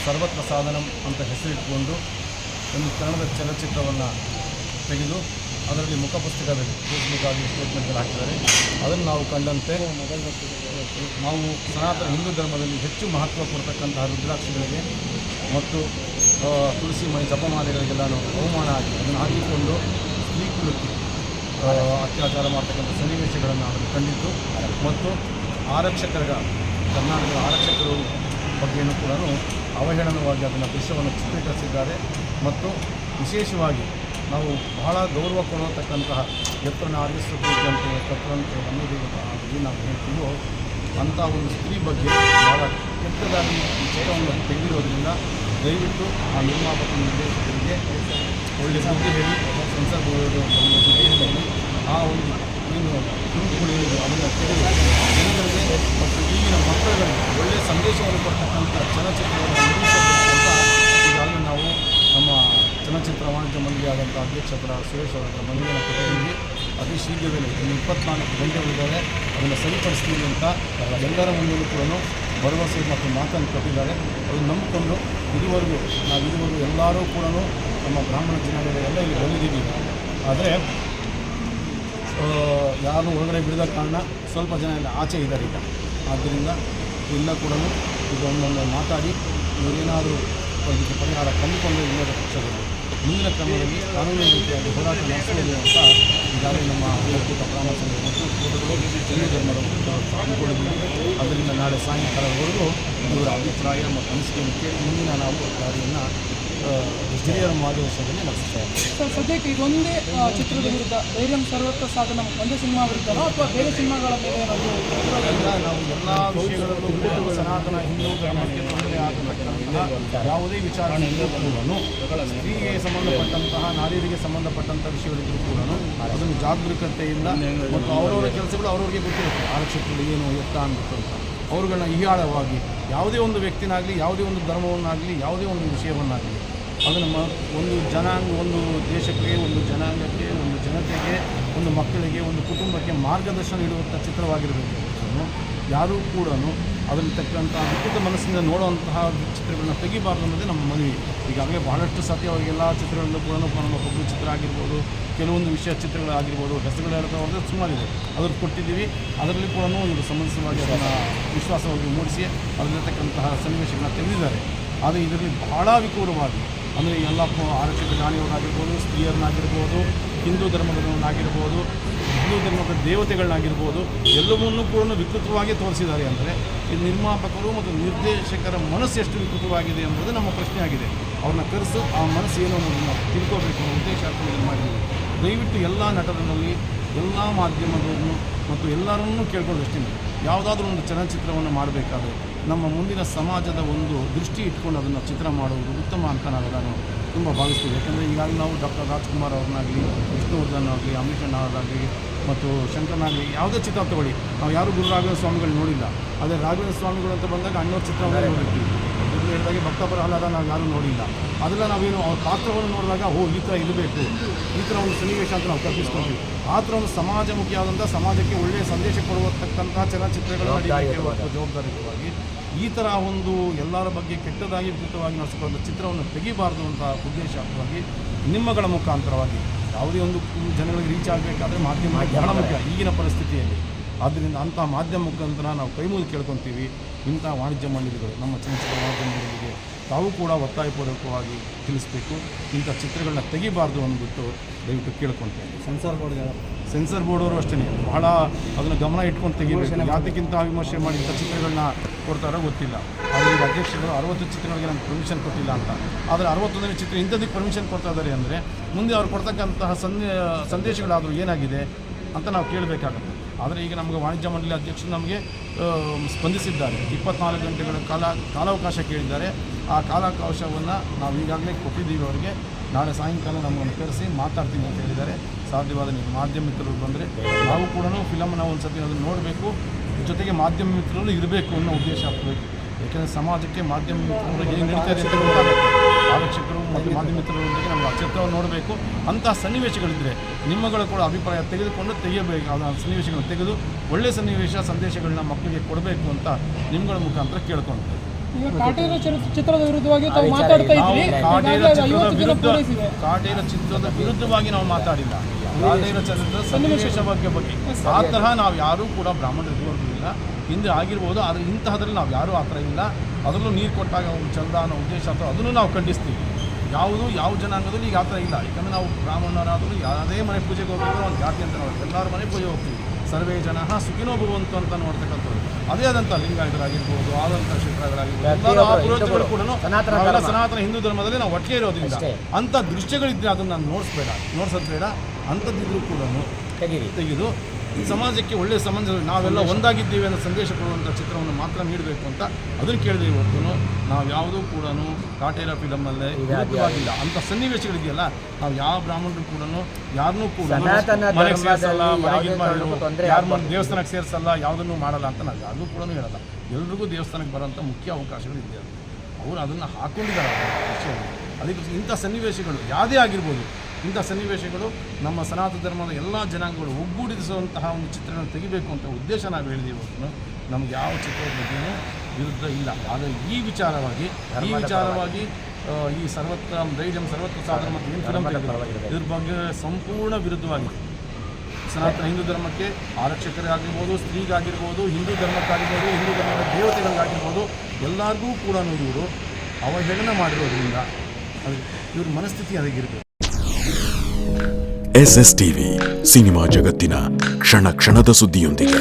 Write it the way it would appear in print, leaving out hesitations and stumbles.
ಸರ್ವತ್ರ ಸಾಧನಂ ಅಂತ ಹೆಸರಿಟ್ಟುಕೊಂಡು ಒಂದು ಕನ್ನಡದ ಚಲನಚಿತ್ರವನ್ನು ತೆಗೆದು ಅದರಲ್ಲಿ ಮುಖಪುಸ್ತಕದಲ್ಲಿ ಫೇಸ್ಬುಕ್ ಆಗಿ ಸ್ಟೇಟ್ಮೆಂಟ್ಗಳು ಹಾಕಿದ್ದಾರೆ. ಅದನ್ನು ನಾವು ಕಂಡಂತೆ ನಾವು ಸನಾತನ ಹಿಂದೂ ಧರ್ಮದಲ್ಲಿ ಹೆಚ್ಚು ಮಹತ್ವ ಕೊಡ್ತಕ್ಕಂತಹ ರುದ್ರಾಕ್ಷಿಗಳಿಗೆ ಮತ್ತು ತುಳಸಿ ಮಣಿ ಜಪಮಾಲೆಗಳಿಗೆಲ್ಲ ಅವಮಾನ ಆಗಿ ಅದನ್ನು ಹಾಕಿಕೊಂಡು ಸ್ತ್ರೀ ಕುಲಕ್ಕೆ ಅತ್ಯಾಚಾರ ಮಾಡ್ತಕ್ಕಂಥ ಸನ್ನಿವೇಶಗಳನ್ನು ಅದನ್ನು ಕಂಡಿದ್ದು ಮತ್ತು ಕರ್ನಾಟಕದ ಆರಕ್ಷಕರು ಬಗ್ಗೆಯೂ ಕೂಡ ಅವಹೇಳನವಾಗಿ ಅದನ್ನು ದೃಶ್ಯವನ್ನು ಚಿತ್ರೀಕರಿಸಿದ್ದಾರೆ. ಮತ್ತು ವಿಶೇಷವಾಗಿ ನಾವು ಬಹಳ ಗೌರವ ಕೊಡತಕ್ಕಂತಹ ಎತ್ತರ ಆರಿಸುತ್ತೆ ಜನತೆ ಕತ್ತರಂತೆ ಅನ್ನೋದು ನಾವು ಹೇಳ್ತೀವೋ ಅಂಥ ಒಂದು ಸ್ತ್ರೀ ಬಗ್ಗೆ ಭಾಳ ಕೆಟ್ಟದಾಗಿ ಈ ಚಿತ್ರವನ್ನು ತೆಗೆದಿರೋದ್ರಿಂದ ದಯವಿಟ್ಟು ಆ ನಿರ್ಮಾಪಕ ನಿರ್ದೇಶಕರಿಗೆ ಒಳ್ಳೆಯ ಬುದ್ಧಿ ಹೇಳಿ ಸೆನ್ಸರ್ ಬೋರ್ಡ್ ಒಂದು ಬುದ್ಧಿ ಹೇಳಿ ಆ ಒಂದು ಏನು ತುಣುಕುಗಳು ಅದನ್ನು ತೆಗೆದು ಜನಗಳಿಗೆ ಮತ್ತು ಈಗಿನ ಮಕ್ಕಳುಗಳಿಗೆ ಒಳ್ಳೆಯ ಸಂದೇಶವನ್ನು ಕೊಡ್ತಕ್ಕಂಥ ಚಲನಚಿತ್ರವನ್ನು ನಿರ್ಮಿಸಬೇಕು ಅಂತ ಈಗಾಗಲೇ ನಾವು ನಮ್ಮ ಚಲನಚಿತ್ರ ವಾಣಿಜ್ಯ ಮಂಡಳಿ ಆದಂಥ ಅಧ್ಯಕ್ಷರ ಸುರೇಶ್ ಅವರ ಮನವಿಯನ್ನು ಕೊಟ್ಟಿದ್ದೀವಿ. ಅತಿ ಶೀಘ್ರದಲ್ಲಿ ಇನ್ನು 24 ಗಂಟೆಗಳಿದ್ದಾರೆ, ಅದನ್ನು ಸರಿಪಡಿಸ್ತೀವಿ ಅಂತ ಎಲ್ಲರ ಮುಂದೆಯೂ ಕೂಡ ಭರವಸೆ ಮತ್ತು ಮಾತನ್ನು ಕೊಟ್ಟಿದ್ದಾರೆ. ಅದನ್ನು ನಂಬಿಕೊಂಡು ಇದುವರೆಗೂ ಎಲ್ಲರೂ ಕೂಡ ನಮ್ಮ ಬ್ರಾಹ್ಮಣ ಜನಾಂಗದ ಇಲ್ಲಿ ಬಂದಿದ್ದೀವಿ. ಆದರೆ ಯಾರು ಹೊರಗಡೆ ಬಿಡದ ಕಾರಣ ಸ್ವಲ್ಪ ಜನ ಆಚೆ ಇದ್ದಾರೆ ಈಗ. ಆದ್ದರಿಂದ ಎಲ್ಲ ಕೂಡ ಈಗ ಒಂದೊಂದು ಮಾತಾಡಿ ಇವರೇನಾದರೂ ಇದಕ್ಕೆ ಪರಿಹಾರ ಕಂಡುಕೊಂಡು ಇಲ್ಲದ ಪಕ್ಷದಲ್ಲಿ ಮುಂದಿನ ಕ್ರಮದಲ್ಲಿ ಕಾನೂನಿನ ರೀತಿಯಾಗಿ ಹೋರಾಟ ನಡೆಸಲಿದೆ ಅಂತ ಈಗಾಗಲೇ ನಮ್ಮ ಒಕ್ಕೂಟ ಬ್ರಾಹ್ಮಣ ಸಂಘ ಮತ್ತು ಹಿಂದೂ ಧರ್ಮದ ಅಂದ್ಕೊಂಡಿದ್ದೀವಿ. ಅದರಿಂದ ನಾಳೆ ಸಾಯಂಕಾಲದವರೆಗೂ ಇವರ ಅಭಿಪ್ರಾಯ ಮತ್ತು ಅನಿಸಿಕೆಯನ್ನು ಕೇಳಿ ಮುಂದಿನ ನಾವು ದಾರಿಯನ್ನು ಹಿರಿಯರ ಮಾರ್ಗದರ್ಶನದಲ್ಲಿ ನಡೆಸುತ್ತೇವೆ. ಸರ್, ಸದ್ಯಕ್ಕೆ ಇದೊಂದೇ ಚಿತ್ರದ ವಿರುದ್ಧ ಧೈರ್ಯಂ ಸರ್ವತ್ರ ಸಾಧನ ಒಂದೇ ಸಿನಿಮಾ ವಿರುದ್ಧನೋ ಅಥವಾ ಬೇರೆ ಸಿನಿಮಾಗಳ ಮೇಲೆ ನಾವು ಎಲ್ಲ ವಿಷಯಗಳಲ್ಲೂ ಸನಾತನ ಹಿಂದೂ ಧರ್ಮಕ್ಕೆ ತೊಂದರೆ ಆಗತಕ್ಕಂತಹ ಯಾವುದೇ ವಿಚಾರಣೆಯಲ್ಲೂ ಕೂಡ ಸ್ತ್ರೀಗೆ ಸಂಬಂಧಪಟ್ಟಂತಹ ನಾರಿಯರಿಗೆ ಸಂಬಂಧಪಟ್ಟಂಥ ವಿಷಯಗಳಿಗೂ ಕೂಡ ಅದನ್ನು ಜಾಗರೂಕತೆಯಿಂದ ಮತ್ತು ಅವರವರ ಕೆಲಸಗಳು ಅವರವರಿಗೆ ಗೊತ್ತಿರುತ್ತೆ. ಆರಕ್ಷಕರು ಏನು ಎತ್ತ ಅಂತ ಅವರುಗಳನ್ನ ಹೀಯಾಳವಾಗಿ ಯಾವುದೇ ಒಂದು ವ್ಯಕ್ತಿನಾಗಲಿ, ಯಾವುದೇ ಒಂದು ಧರ್ಮವನ್ನಾಗಲಿ, ಯಾವುದೇ ಒಂದು ವಿಷಯವನ್ನಾಗಲಿ ಅದನ್ನು ಒಂದು ಜನಾಂಗ, ಒಂದು ದೇಶಕ್ಕೆ, ಒಂದು ಜನಾಂಗಕ್ಕೆ, ಒಂದು ಜನತೆಗೆ, ಒಂದು ಮಕ್ಕಳಿಗೆ, ಒಂದು ಕುಟುಂಬಕ್ಕೆ ಮಾರ್ಗದರ್ಶನ ನೀಡುವಂಥ ಚಿತ್ರವಾಗಿರಬೇಕು. ಯಾರೂ ಕೂಡ ಅದನ್ನು ತಕ್ಕಂಥ ವಿಕೃತ ಮನಸ್ಸಿಂದ ನೋಡುವಂತಹ ಚಿತ್ರಗಳನ್ನ ತೆಗಿಬಾರ್ದು ಅನ್ನೋದೇ ನಮ್ಮ ಮನವಿ. ಈಗಾಗಲೇ ಬಹಳಷ್ಟು ಸತ್ಯ ಅವರಿಗೆಲ್ಲ ಚಿತ್ರಗಳಲ್ಲೂ ಕೂಡ ನಮ್ಮ ಒಬ್ಬರು ಚಿತ್ರ ಆಗಿರ್ಬೋದು, ಕೆಲವೊಂದು ವಿಷಯ ಚಿತ್ರಗಳಾಗಿರ್ಬೋದು, ಹೆಸರುಗಳು ಹೇಳ್ತಾ ಸುಮಾರಿದೆ ಅದನ್ನು ಕೊಟ್ಟಿದ್ದೀವಿ. ಅದರಲ್ಲಿ ಕೂಡ ಒಂದು ಸಮಂಜಸವಾಗಿ ಅದನ್ನು ವಿಶ್ವಾಸವಾಗಿ ಮೂಡಿಸಿ ಅದರಲ್ಲಿರ್ತಕ್ಕಂತಹ ಸನ್ನಿವೇಶಗಳನ್ನ ತೆಗೆದಿದ್ದಾರೆ. ಆದರೆ ಇದರಲ್ಲಿ ಬಹಳ ವಿಕೂರವಾಗಿ ಅಂದರೆ ಎಲ್ಲ ಆರಕ್ಷಕ ಜಾಣಿಯವರಾಗಿರ್ಬೋದು, ಸ್ತ್ರೀಯರನ್ನಾಗಿರ್ಬೋದು, ಹಿಂದೂ ಧರ್ಮದವರನ್ನಾಗಿರ್ಬೋದು, ಹಿಂದೂ ಧರ್ಮದ ದೇವತೆಗಳನ್ನಾಗಿರ್ಬೋದು ಎಲ್ಲವನ್ನೂ ಕೂಡ ವಿಕೃತವಾಗಿ ತೋರಿಸಿದ್ದಾರೆ. ಅಂದರೆ ಈ ನಿರ್ಮಾಪಕರು ಮತ್ತು ನಿರ್ದೇಶಕರ ಮನಸ್ಸು ಎಷ್ಟು ವಿಕೃತವಾಗಿದೆ ಎಂಬುದು ನಮ್ಮ ಪ್ರಶ್ನೆ ಆಗಿದೆ. ಅವ್ರನ್ನ ಕರೆಸು ಆ ಮನಸ್ಸು ಏನು ಅನ್ನೋದನ್ನು ತಿಳ್ಕೋಬೇಕು ಅನ್ನೋ ಉದ್ದೇಶ ಮಾಡಿದ್ದೀವಿ. ದಯವಿಟ್ಟು ಎಲ್ಲ ನಟರಲ್ಲಿ, ಎಲ್ಲ ಮಾಧ್ಯಮದವ್ರನ್ನು ಮತ್ತು ಎಲ್ಲರನ್ನೂ ಕೇಳ್ಕೊಳ್ಳೋದಷ್ಟೇ, ಯಾವುದಾದ್ರೂ ಒಂದು ಚಲನಚಿತ್ರವನ್ನು ಮಾಡಬೇಕಾದ್ರೆ ನಮ್ಮ ಮುಂದಿನ ಸಮಾಜದ ಒಂದು ದೃಷ್ಟಿ ಇಟ್ಕೊಂಡು ಅದನ್ನು ಚಿತ್ರ ಮಾಡುವುದು ಉತ್ತಮ ಅಂತ ನಾವೆಲ್ಲರೂ ತುಂಬ ಭಾವಿಸ್ತೀವಿ. ಯಾಕೆಂದರೆ ಈಗಾಗಲೇ ನಾವು ಡಾಕ್ಟರ್ ರಾಜ್ಕುಮಾರ್ ಅವ್ರನ್ನಾಗಲಿ, ವಿಷ್ಣುವರ್ಧನ್ ಆಗಲಿ, ಅಮಿತ್ ಶಾ ಅವರಾಗಲಿ ಮತ್ತು ಶಂಕರ್ನಾಗಲಿ ಯಾವುದೇ ಚಿತ್ರ ತಗೊಳ್ಳಿ, ನಾವು ಯಾರೂ ಗುರು ರಾಘವೇಂದ್ರ ಸ್ವಾಮಿಗಳು ನೋಡಿಲ್ಲ. ಆದರೆ ರಾಘವೇಂದ್ರ ಸ್ವಾಮಿಗಳು ಅಂತ ಬಂದಾಗ ಅಣ್ಣವ್ರ ಚಿತ್ರವನ್ನೇ ನೋಡಿರ್ತೀವಿ. ಇದು ಹೇಳಿದಾಗೆ ಭಕ್ತ ಪ್ರಹ್ಲಾದ ನಾವು ಯಾರೂ ನೋಡಿಲ್ಲ. ಅದೆಲ್ಲ ನಾವೇನು ಅವ್ರ ಪಾತ್ರವನ್ನು ನೋಡಿದಾಗ ಈ ಥರ ಇರಬೇಕು, ಈ ಥರ ಒಂದು ಸನ್ನಿವೇಶ ಅಂತ ನಾವು ಕಲ್ಪಿಸ್ಕೊಳ್ತೀವಿ. ಆ ಥರ ಒಂದು ಸಮಾಜಮುಖಿಯಾದಂಥ, ಸಮಾಜಕ್ಕೆ ಒಳ್ಳೆಯ ಸಂದೇಶ ಕೊಡುವತಕ್ಕಂತಹ ಚಲನಚಿತ್ರಗಳನ್ನು ಜವಾಬ್ದಾರಿಯುತವಾಗಿ ಈ ಥರ ಒಂದು ಎಲ್ಲರ ಬಗ್ಗೆ ಕೆಟ್ಟದಾಗಿ ವಿಕೃತವಾಗಿ ನಡೆಸಿಕೊಳ್ಳುವಂಥ ಚಿತ್ರವನ್ನು ತೆಗಿಬಾರ್ದು ಅಂತ ಉದ್ದೇಶವಾಗಿ ನಿಮ್ಮಗಳ ಮುಖಾಂತರವಾಗಿ ಯಾವುದೇ ಒಂದು ಜನಗಳಿಗೆ ರೀಚ್ ಆಗಬೇಕಾದ್ರೆ ಮಾಧ್ಯಮ ಬಹಳ ಮುಖ್ಯ ಈಗಿನ ಪರಿಸ್ಥಿತಿಯಲ್ಲಿ. ಆದ್ದರಿಂದ ಅಂಥ ಮಾಧ್ಯಮ ಮುಖಾಂತರ ನಾವು ಕೈ ಮುಗಿದು ಕೇಳ್ಕೊತೀವಿ. ಇಂಥ ವಾಣಿಜ್ಯ ಮಂಡಳಿಗಳು, ನಮ್ಮ ಚಲನಚಿತ್ರ ವಾಣಿಜ್ಯ ಮಂಡಳಿಗೆ ತಾವು ಕೂಡ ಒತ್ತಾಯಪೂರ್ವಕವಾಗಿ ತಿಳಿಸಬೇಕು, ಇಂಥ ಚಿತ್ರಗಳನ್ನ ತೆಗಿಬಾರ್ದು ಅಂದ್ಬಿಟ್ಟು ದಯವಿಟ್ಟು ಕೇಳ್ಕೊತೀವಿ. ಸೆನ್ಸರ್ ಬೋರ್ಡವರು ಅಷ್ಟೇ ಬಹಳ ಅದನ್ನು ಗಮನ ಇಟ್ಕೊಂಡು ತೆಗಿಬೇಕು. ಯಾತಕ್ಕಿಂತ ವಿಮರ್ಶೆ ಮಾಡಿ ಇಂಥ ಚಿತ್ರಗಳನ್ನ ಕೊಡ್ತಾರೋ ಗೊತ್ತಿಲ್ಲ. ಆದರೆ ಈಗ ಅಧ್ಯಕ್ಷರು 60 ಚಿತ್ರಗಳಿಗೆ ನಮ್ಗೆ ಪರ್ಮಿಷನ್ ಕೊಟ್ಟಿಲ್ಲ ಅಂತ. ಆದರೆ 61ನೇ ಚಿತ್ರ ಇಂಥದ್ದಕ್ಕೆ ಪರ್ಮಿಷನ್ ಕೊಡ್ತಾ ಇದ್ದಾರೆ ಅಂದರೆ ಮುಂದೆ ಅವ್ರು ಕೊಡ್ತಕ್ಕಂತಹ ಸಂದೇಶಗಳಾದರೂ ಏನಾಗಿದೆ ಅಂತ ನಾವು ಕೇಳಬೇಕಾಗುತ್ತೆ. ಆದರೆ ಈಗ ನಮಗೆ ವಾಣಿಜ್ಯ ಮಂಡಳಿ ಅಧ್ಯಕ್ಷರು ನಮಗೆ ಸ್ಪಂದಿಸಿದ್ದಾರೆ. 24 ಗಂಟೆಗಳ ಕಾಲಾವಕಾಶ ಕೇಳಿದ್ದಾರೆ. ಆ ಕಾಲಾವಕಾಶವನ್ನು ನಾವು ಈಗಾಗಲೇ ಕೊಟ್ಟಿದ್ದೀವಿ ಅವರಿಗೆ. ನಾಳೆ ಸಾಯಂಕಾಲ ನಮ್ಮನ್ನು ಕರೆಸಿ ಮಾತಾಡ್ತೀನಿ ಅಂತ ಹೇಳಿದ್ದಾರೆ. ಸಾಧ್ಯವಾದ ನೀವು ಮಾಧ್ಯಮ ಮಿತ್ರರು ಬಂದರೆ ನಾವು ಕೂಡ ಫಿಲಮ್ನ ಒಂದು ಸತಿ ಅದನ್ನು ನೋಡಬೇಕು, ಜೊತೆಗೆ ಮಾಧ್ಯಮ ಮಿತ್ರರು ಇರಬೇಕು ಅನ್ನೋ ಉದ್ದೇಶ ಆಗಬೇಕು. ಏಕೆಂದರೆ ಸಮಾಜಕ್ಕೆ ಮಾಧ್ಯಮ ಮಿತ್ರರು ಏನು ನಡೀತಾ ಇದೆ ಅಂತ ಗೊತ್ತಾಗುತ್ತೆ. ಆರಕ್ಷಕರು ಮತ್ತು ಮಾಧ್ಯಮ ಮಿತ್ರರೊಂದಿಗೆ ನಮ್ಮ ಚಿತ್ರವನ್ನು ನೋಡಬೇಕು. ಅಂತಹ ಸನ್ನಿವೇಶಗಳಿದ್ದರೆ ನಿಮ್ಮಗಳ ಕೂಡ ಅಭಿಪ್ರಾಯ ತೆಗೆದುಕೊಂಡು ತೆಗೆಯಬೇಕು. ಆ ಸನ್ನಿವೇಶಗಳನ್ನು ತೆಗೆದು ಒಳ್ಳೆಯ ಸಂದೇಶಗಳನ್ನ ಮಕ್ಕಳಿಗೆ ಕೊಡಬೇಕು ಅಂತ ನಿಮ್ಮಗಳ ಮುಖಾಂತರ ಕೇಳ್ಕೊಳ್ತೇವೆ. ಈಗ ಕಾಟೇರ ಚಿತ್ರದ ವಿರುದ್ಧವಾಗಿ ತಾವು ಮಾತಾಡ್ತಾ ಇದ್ರಿ. ಕಾಟೇರ ಈಗಾಗಲೇ ಚಿತ್ರದ 50 ಜನ ವಿರುದ್ಧ ಪೊಲೀಸಿದೆ. ಕಾಟೇರ ಚಿತ್ರದ ವಿರುದ್ಧವಾಗಿ ನಾವು ಮಾತಾಡಿಲ್ಲ. ಕಾಟೇರ ಚಿತ್ರದ ಸನ್ನಿವೇಶ ಬಗ್ಗೆ ಆ ತರಹ ನಾವು ಯಾರೂ ಕೂಡ ಬ್ರಾಹ್ಮಣರು ಇರುವುದಿಲ್ಲ. ಹಿಂದೆ ಆಗಿರ್ಬೋದು, ಆದರೆ ಇಂತಹದ್ರಲ್ಲಿ ನಾವು ಯಾರೂ ಆ ಥರ ಇಲ್ಲ. ಅದರಲ್ಲೂ ನೀರು ಕೊಟ್ಟಾಗ ಒಂದು ಚಂದ ಅನ್ನೋ ಉದ್ದೇಶ ಅಥವಾ ಅದನ್ನು ನಾವು ಖಂಡಿಸ್ತೀವಿ. ಯಾವ ಜನಾಂಗದಲ್ಲಿ ಈಗ ಆ ಥರ ಇಲ್ಲ. ಯಾಕಂದರೆ ನಾವು ಬ್ರಾಹ್ಮಣರಾದರೂ ಯಾವುದೇ ಮನೆ ಪೂಜೆಗೆ ಹೋಗ್ಬೇಕಾದ್ರೆ ಒಂದು ಜಾತಿ ಅಂತ ನಾವು ಎಲ್ಲರ ಮನೆ ಪೂಜೆ ಹೋಗ್ತೀವಿ. ಸರ್ವೇ ಜನ ಸುಖಿನೋ ಭವಂತು ಅಂತ ನೋಡ್ತಕ್ಕಂಥದ್ದು. ಅದೇ ಆದಂಥ ಲಿಂಗಾಯತರಾಗಿರ್ಬೋದು, ಆದಂಥ ಕ್ಷೇತ್ರಗಳಾಗಿರ್ಬೋದು, ಎಲ್ಲರೂ ಆ ಪುರೋಹಿತಗಳು ಕೂಡ ನಾವೆಲ್ಲ ಸನಾತನ ಹಿಂದೂ ಧರ್ಮದಲ್ಲಿ ನಾವು ಒಟ್ಟಿಗೆ ಇರೋದ್ರಿಂದ ಅಂಥ ದೃಶ್ಯಗಳಿದ್ದರೆ ಅದನ್ನು ನೋಡ್ಸೋದು ಬೇಡ. ಅಂಥದ್ದಿದ್ರೂ ಕೂಡ ತೆಗೆದು ಈ ಸಮಾಜಕ್ಕೆ ಒಳ್ಳೆಯ ಸಂಬಂಧ, ನಾವೆಲ್ಲ ಒಂದಾಗಿದ್ದೀವಿ ಅನ್ನೋ ಸಂದೇಶ ಕೊಡುವಂಥ ಚಿತ್ರವನ್ನು ಮಾತ್ರ ನೀಡಬೇಕು ಅಂತ ಅದನ್ನು ಕೇಳಿದೆ. ಹೊರತು ನಾವು ಯಾವುದೂ ಕೂಡ ಕಾಟೇರ ಫಿಲಮಲ್ಲೇ ವಿರುದ್ಧವಾಗಿಲ್ಲ. ಅಂಥ ಸನ್ನಿವೇಶಗಳಿದೆಯಲ್ಲ, ನಾವು ಯಾವ ಬ್ರಾಹ್ಮಣರು ಕೂಡ ಯಾರನ್ನೂ ಕೂಡ ಮನೆಗೆ ಸೇರಿಸಲ್ಲ, ಯಾರ ದೇವಸ್ಥಾನಕ್ಕೆ ಸೇರಿಸಲ್ಲ, ಯಾವುದನ್ನು ಮಾಡಲ್ಲ ಅಂತ ನಾವು ಯಾರಿಗೂ ಕೂಡ ಹೇಳಲ್ಲ. ಎಲ್ರಿಗೂ ದೇವಸ್ಥಾನಕ್ಕೆ ಬರೋಂಥ ಮುಖ್ಯ ಅವಕಾಶಗಳಿದೆ. ಅವರು ಅದನ್ನು ಹಾಕ್ಕೊಂಡಿದ್ದಾರೆ ವಿಷಯಗಳು. ಅದಕ್ಕೆ ಇಂಥ ಸನ್ನಿವೇಶಗಳು ಯಾವುದೇ ಆಗಿರ್ಬೋದು, ಇಂಥ ಸನ್ನಿವೇಶಗಳು ನಮ್ಮ ಸನಾತನ ಧರ್ಮದ ಎಲ್ಲ ಜನಾಂಗಗಳು ಒಗ್ಗೂಡಿಸುವಂತಹ ಒಂದು ಚಿತ್ರಗಳನ್ನು ತೆಗಿಬೇಕು ಅಂತ ಉದ್ದೇಶ ನಾವು ಹೇಳಿದ್ದೀವಿ. ಹೊರತು ನಮ್ಗೆ ಯಾವ ಚಿತ್ರದ ಬಗ್ಗೆಯೂ ವಿರುದ್ಧ ಇಲ್ಲ. ಆದರೆ ಈ ವಿಚಾರವಾಗಿ ಈ ಧೈರ್ಯಂ ಸರ್ವತ್ರ ಸಾಧನ ಮತ್ತು ಏನು ಫಿಲಮ್ ಇದ್ರ ಬಗ್ಗೆ ಸಂಪೂರ್ಣ ವಿರುದ್ಧವಾಗಿದೆ. ಸನಾತನ ಹಿಂದೂ ಧರ್ಮಕ್ಕೆ ಆರಕ್ಷಕರಾಗಿರ್ಬೋದು, ಸ್ತ್ರೀಗಾಗಿರ್ಬೋದು, ಹಿಂದೂ ಧರ್ಮಕ್ಕಾಗಿರ್ಬೋದು, ಹಿಂದೂ ಧರ್ಮದ ದೇವತೆಗಳಿಗಾಗಿರ್ಬೋದು, ಎಲ್ಲರಿಗೂ ಕೂಡ ಇವರು ಅವಹೇಳನ ಮಾಡಿರೋದ್ರಿಂದ ಇವ್ರ ಮನಸ್ಥಿತಿ ಅದಾಗಿರಬೇಕು. SS ಟಿವಿ ಸಿನಿಮಾ ಜಗತ್ತಿನ ಕ್ಷಣ ಕ್ಷಣದ ಸುದ್ದಿಯೊಂದಿಗೆ.